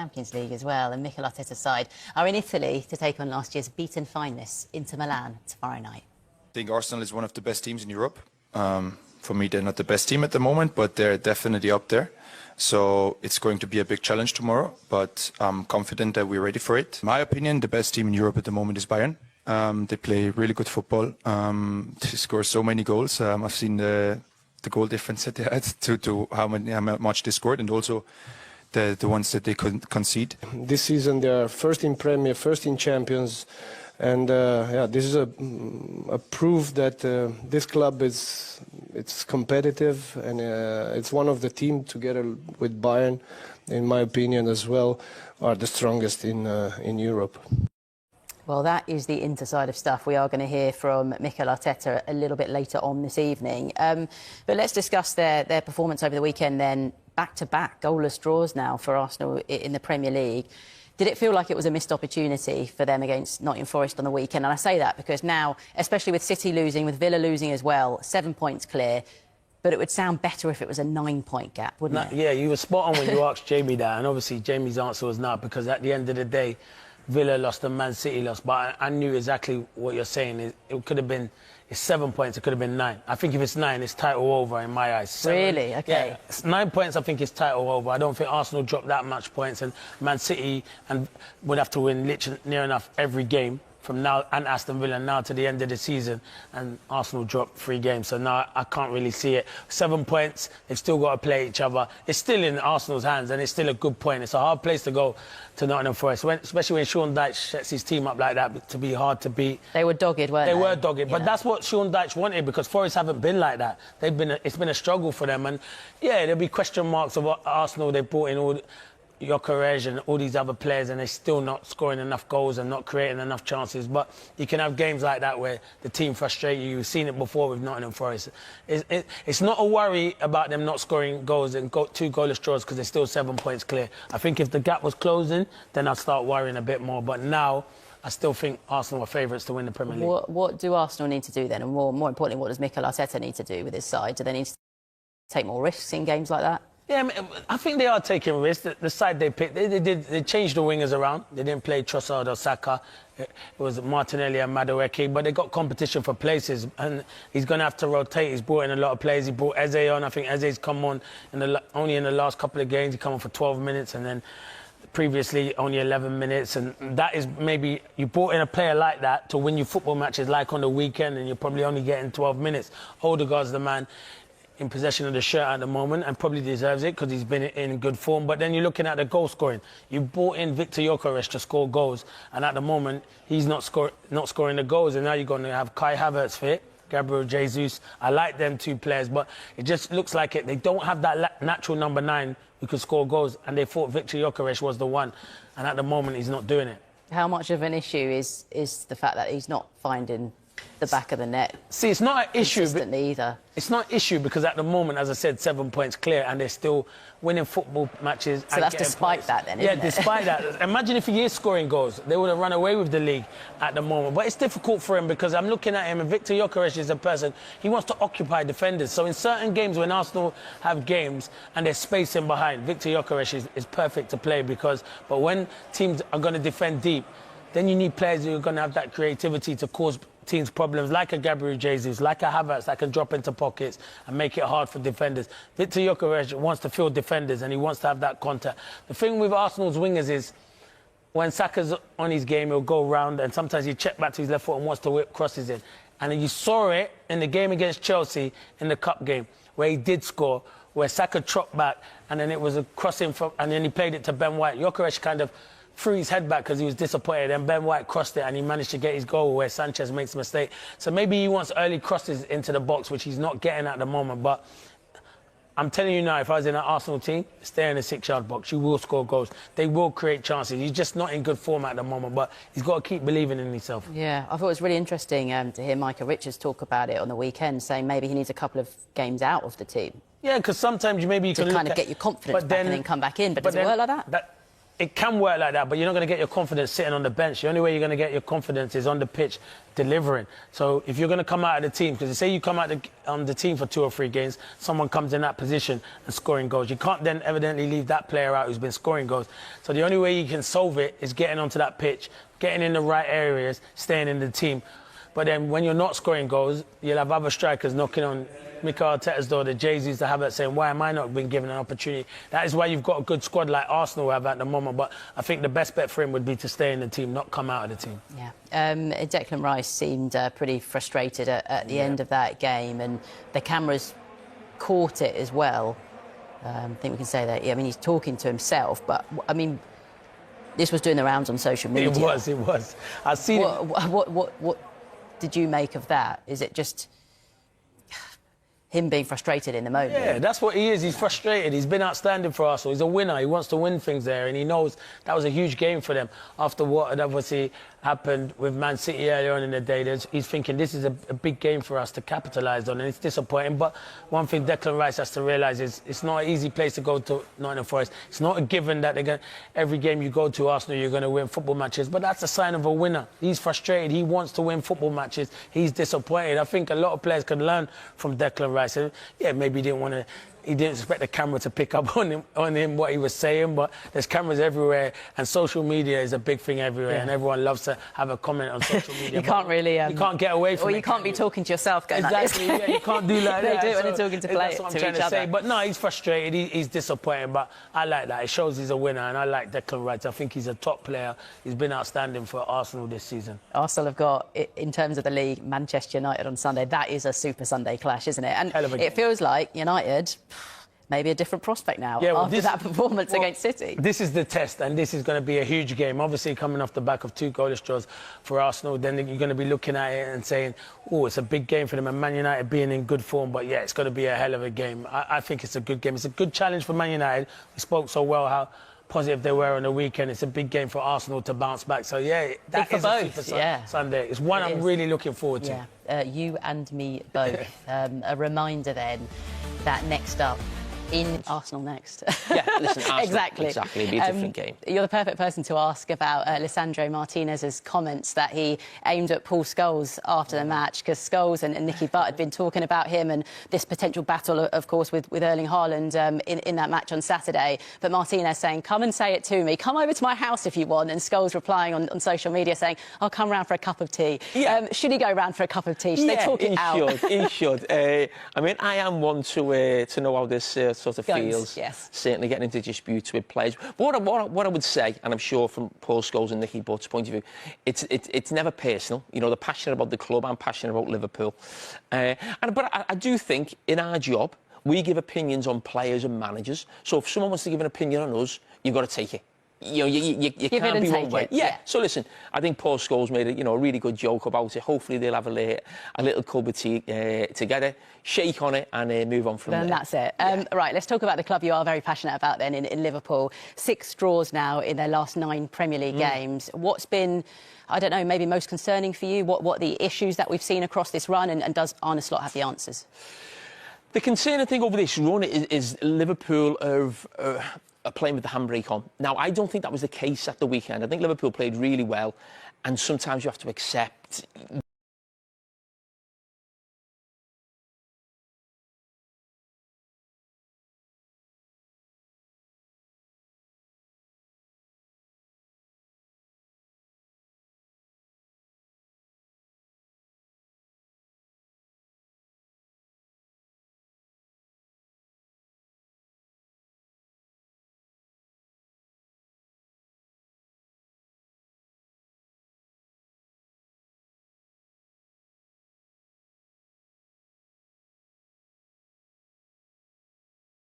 Champions League as well, and Mikel Arteta's side are in Italy to take on last year's beaten finalists, Inter Milan, tomorrow night. I think Arsenal is one of the best teams in Europe. For me, they're not the best team at the moment, but they're definitely up there. So it's going to be a big challenge tomorrow, but I'm confident that we're ready for it. In my opinion, the best team in Europe at the moment is Bayern. They play really good football. They score so many goals. I've seen the goal difference that they had to how much they scored, and also the ones that they couldn't concede. This season they are first in Premier, first in Champions, and yeah, this is a proof that this club it's competitive, and it's one of the team together with Bayern, in my opinion as well, are the strongest in Europe. Well, that is the Inter side of stuff. We are going to hear from Mikel Arteta a little bit later on this evening. But let's discuss their performance over the weekend then. Back-to-back goalless draws now for Arsenal in the Premier League. Did it feel like it was a missed opportunity for them against Nottingham Forest on the weekend? And I say that because now, especially with City losing, with Villa losing as well, 7 points clear, but it would sound better if it was a 9-point gap, wouldn't it? Yeah, you were spot on when you asked Jamie that, and obviously Jamie's answer was no, because at the end of the day, Villa lost and Man City lost, but I knew exactly what you're saying. It could have been, it's 7 points, it could have been 9. I think if it's 9, it's title over in my eyes. 7, really? Okay. Yeah, it's 9 points, I think it's title over. I don't think Arsenal dropped that much points, and Man City would have to win literally near enough every game from now, and Aston Villa now to the end of the season, and Arsenal dropped 3 games, so now I can't really see it. 7 points, they've still got to play each other. It's still in Arsenal's hands, and it's still a good point. It's a hard place to go to Nottingham Forest, especially when Sean Dyche sets his team up like that, to be hard to beat. They were dogged, weren't they? They were dogged, but that's what Sean Dyche wanted, because Forest haven't been like that. It's been a struggle for them, and yeah, there'll be question marks of Arsenal. They brought in all Gyökeres and all these other players, and they're still not scoring enough goals and not creating enough chances. But you can have games like that where the team frustrate you. You've seen it before with Nottingham Forest. It's not a worry about them not scoring goals and 2 goalless draws, because they're still 7 points clear. I think if the gap was closing, then I'd start worrying a bit more. But now, I still think Arsenal are favourites to win the Premier League. What do Arsenal need to do then? And more importantly, what does Mikel Arteta need to do with his side? Do they need to take more risks in games like that? Yeah, I think they are taking risks. The side they picked, they changed the wingers around. They didn't play Trossard or Saka. It was Martinelli and Madueke, but they got competition for places, and he's going to have to rotate. He's brought in a lot of players. He brought Eze on. I think Eze's come on only in the last couple of games. He come on for 12 minutes, and then previously only 11 minutes. And that is, maybe you brought in a player like that to win your football matches like on the weekend, and you're probably only getting 12 minutes. Odegaard's the man in possession of the shirt at the moment, and probably deserves it because he's been in good form. But then you're looking at the goal scoring. You brought in Victor Gyökeres to score goals, and at the moment he's not scoring the goals. And now you're going to have Kai Havertz fit, Gabriel Jesus. I like them 2 players, but it just looks like they don't have that natural number 9 who could score goals, and they thought Victor Gyökeres was the one, and at the moment he's not doing it. How much of an issue is the fact that he's not finding the back of the net? See, it's not an issue either. It's not an issue because at the moment, as I said, 7 points clear, and they're still winning football matches. So that's despite points. That then, isn't it? Yeah, despite that. Imagine if he is scoring goals. They would have run away with the league at the moment. But it's difficult for him because I'm looking at him, and Victor Gyökeres is a person, he wants to occupy defenders. So in certain games, when Arsenal have games and they're spacing behind, Victor Gyökeres is perfect to play but when teams are going to defend deep, then you need players who are going to have that creativity to cause teams problems, like a Gabriel Jesus, like a Havertz that can drop into pockets and make it hard for defenders. Victor Gyökeres wants to field defenders, and he wants to have that contact. The thing with Arsenal's wingers is when Saka's on his game, he'll go round, and sometimes he check back to his left foot and wants to whip crosses in. And you saw it in the game against Chelsea in the cup game, where he did score, where Saka chopped back, and then it was a crossing and then he played it to Ben White. Gyökeres kind of threw his head back because he was disappointed, and Ben White crossed it, and he managed to get his goal where Sanchez makes a mistake. So maybe he wants early crosses into the box, which he's not getting at the moment. But I'm telling you now, if I was in an Arsenal team, stay in the 6-yard box. You will score goals. They will create chances. He's just not in good form at the moment, but he's got to keep believing in himself. Yeah, I thought it was really interesting to hear Micah Richards talk about it on the weekend, saying maybe he needs a couple of games out of the team. Yeah, because sometimes you can kind of get your confidence back and then come back in. But does it work like that? it can work like that, but you're not going to get your confidence sitting on the bench. The only way you're going to get your confidence is on the pitch, delivering. So if you're going to come out of the team, because say you come out on the team for 2 or 3 games, someone comes in that position and scoring goals. You can't then evidently leave that player out who's been scoring goals. So the only way you can solve it is getting onto that pitch, getting in the right areas, staying in the team. But then when you're not scoring goals, you'll have other strikers knocking on Mikel Arteta's door, the Jay-Z's, the Havertz, saying, why am I not being given an opportunity? That is why you've got a good squad like Arsenal have at the moment. But I think the best bet for him would be to stay in the team, not come out of the team. Yeah. Declan Rice seemed pretty frustrated at the end of that game, and the cameras caught it as well. I think we can say that. Yeah, I mean, he's talking to himself, but, I mean, this was doing the rounds on social media. It was. I've seen it. What did you make of that? Is it just him being frustrated in the moment? Yeah, that's what he is. He's frustrated. He's been outstanding for Arsenal. He's a winner. He wants to win things there, and he knows that was a huge game for them after what had obviously happened with Man City earlier on in the day. He's thinking this is a big game for us to capitalise on, and it's disappointing. But one thing Declan Rice has to realise is it's not an easy place to go to, Nottingham Forest. It's not a given that every game you go to Arsenal you're going to win football matches, but that's a sign of a winner. He's frustrated. He wants to win football matches. He's disappointed. I think a lot of players can learn from Declan Rice. And yeah, maybe he didn't expect the camera to pick up on him what he was saying, but there's cameras everywhere, and social media is a big thing everywhere, and everyone loves to have a comment on social media. You can't really... you can't get away from it. Or you can't be talking to yourself going exactly, like this. Yeah, you can't do like that. They do it when they're talking to players, that's what I'm trying to say. But no, he's frustrated, he's disappointed, but I like that. It shows he's a winner, and I like Declan Rice. I think he's a top player. He's been outstanding for Arsenal this season. Arsenal have got, in terms of the league, Manchester United on Sunday. That is a Super Sunday clash, isn't it? And it feels like United... maybe a different prospect now after that performance against City. This is the test, and this is going to be a huge game. Obviously, coming off the back of 2 goalless draws for Arsenal, then you're going to be looking at it and saying, oh, it's a big game for them, and Man United being in good form. But, yeah, it's going to be a hell of a game. I think it's a good game. It's a good challenge for Man United. We spoke so well how positive they were on the weekend. It's a big game for Arsenal to bounce back. So, yeah, that is a Super Sunday. It's one I'm really looking forward to. Yeah, you and me both. A reminder, then, that next up, in Arsenal next. Yeah, listen, Arsenal, exactly. It'll be a different game. You're the perfect person to ask about Lisandro Martinez's comments that he aimed at Paul Scholes after the match, because Scholes and Nicky Butt had been talking about him and this potential battle, of course, with Erling Haaland in that match on Saturday. But Martinez saying, come and say it to me. Come over to my house if you want. And Scholes replying on social media saying, I'll come round for a cup of tea. Yeah. Should he go round for a cup of tea? Should they talk it out? He should. I mean, I am one to know how this sort of feels. Yes. Certainly getting into disputes with players. But what I would say, and I'm sure from Paul Scholes and Nicky Butt's point of view, it's never personal. You know, they're passionate about the club. I'm passionate about Liverpool. But I do think in our job, we give opinions on players and managers. So if someone wants to give an opinion on us, you've got to take it. You know, you can't be one way. Yeah. So listen, I think Paul Scholes made a really good joke about it. Hopefully they'll have a little cup of tea together, shake on it, and move on from there. And that's it. Right, let's talk about the club you are very passionate about then in Liverpool. 6 draws now in their last 9 Premier League games. What's been, I don't know, maybe most concerning for you? What are the issues that we've seen across this run, and does Arne Slot have the answers? The concerning thing over this run is Liverpool are playing with the handbrake on. Now, I don't think that was the case at the weekend. I think Liverpool played really well, and sometimes you have to accept